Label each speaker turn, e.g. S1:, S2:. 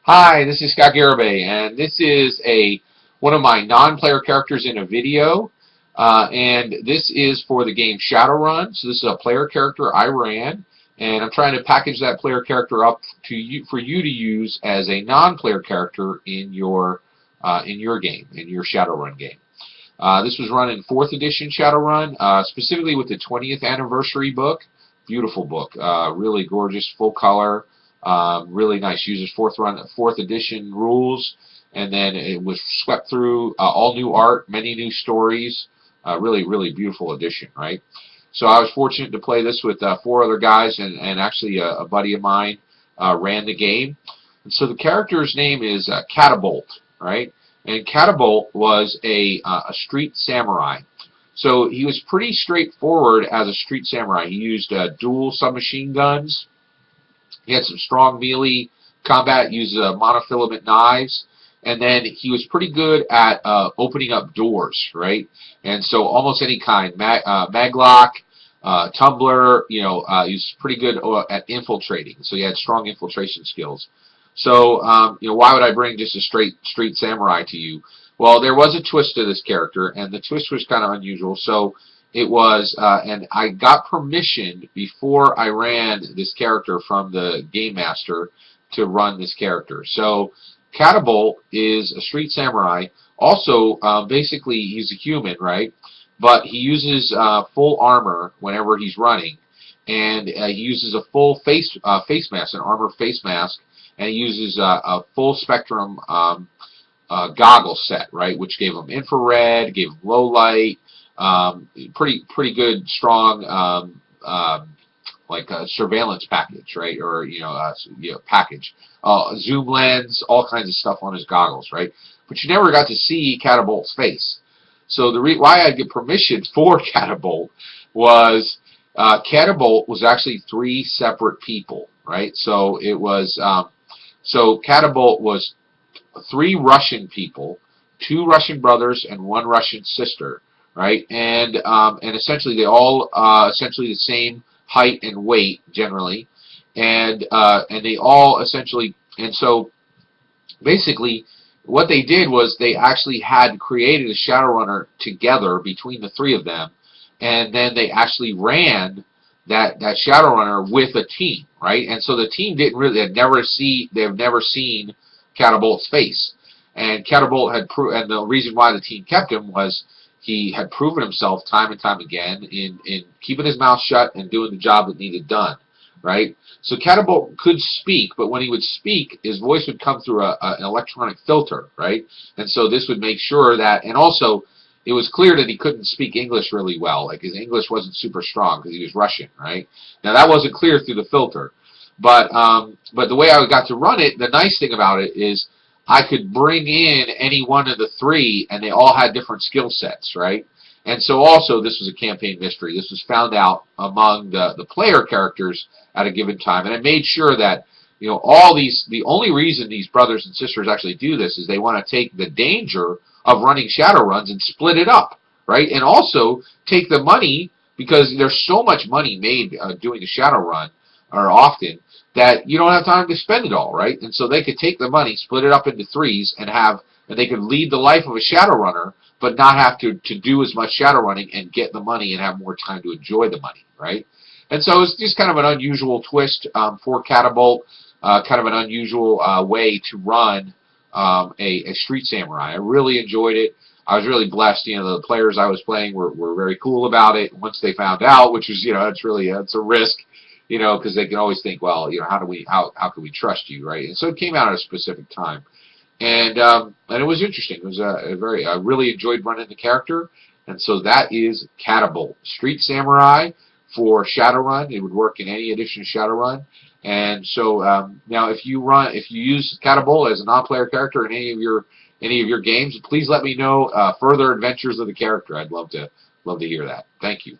S1: Hi, this is Scott Garibay, and this is one of my non-player characters in a video, and this is for the game Shadowrun. So this is a player character I ran, and I'm trying to package that player character up for you to use as a non-player character in your game, in your Shadowrun game. This was run in 4th edition Shadowrun, specifically with the 20th anniversary book. Beautiful book, really gorgeous, full color. Really nice. Uses 4th edition rules, and then it was swept through all new art, many new stories. Really beautiful edition, right? So I was fortunate to play this with 4 other guys, and actually a buddy of mine ran the game. And so the character's name is Catabolt, right? And Catabolt was a street samurai. So he was pretty straightforward as a street samurai. He used dual submachine guns. He had some strong melee combat, used monofilament knives, and then he was pretty good at opening up doors, right? And so almost any kind, maglock, tumbler, he was pretty good at infiltrating. So he had strong infiltration skills. So, why would I bring just a straight street samurai to you? Well, there was a twist to this character, and the twist was kind of unusual. So it was, and I got permission before I ran this character from the game master to run this character. So Catabolt is a street samurai. Also, basically, he's a human, right? But he uses full armor whenever he's running, and he uses a full face mask, an armor face mask, and he uses a full spectrum goggle set, right? Which gave him infrared, gave him low light. Pretty good, strong, like a surveillance package, right? Or package, zoom lens, all kinds of stuff on his goggles, right? But you never got to see Catabolt's face. So why I get permission for Catabolt was Catabolt was actually 3 separate people, right? So it was so Catabolt was 3 Russian people, 2 Russian brothers, and 1 Russian sister. Right, and essentially they all essentially the same height and weight generally, and they all essentially, and so basically what they did was they actually had created a Shadowrunner together between the 3 of them, and then they actually ran that Shadowrunner with a team, right? And so the team didn't really, they've never seen Catabolt's face, and Catabolt had and the reason why the team kept him was he had proven himself time and time again in keeping his mouth shut and doing the job that needed done, right? So Catabolt could speak, but when he would speak, his voice would come through an electronic filter, right? And so this would make sure that, and also it was clear that he couldn't speak English really well, like his English wasn't super strong because he was Russian, right? Now that wasn't clear through the filter, but the way I got to run it, the nice thing about it is I could bring in any one of the 3, and they all had different skill sets, right? And so also, this was a campaign mystery. This was found out among the player characters at a given time. And I made sure that, the only reason these brothers and sisters actually do this is they want to take the danger of running Shadowruns and split it up, right? And also take the money, because there's so much money made doing a Shadowrun, or often, that you don't have time to spend it all, right? And so they could take the money, split it up into 3s, and they could lead the life of a Shadowrunner, but not have to do as much Shadowrunning and get the money and have more time to enjoy the money, right? And so it's just kind of an unusual twist for Catabolt, kind of an unusual way to run a street samurai. I really enjoyed it. I was really blessed. The players I was playing were very cool about it. Once they found out, which is, it's a risk. Because they can always think, well, how can we trust you, right? And so it came out at a specific time, and it was interesting. It was I really enjoyed running the character, and so that is Catabolt, Street Samurai for Shadowrun. It would work in any edition of Shadowrun, and so now if you use Catabolt as a non-player character in any of your games, please let me know further adventures of the character. I'd love to hear that. Thank you.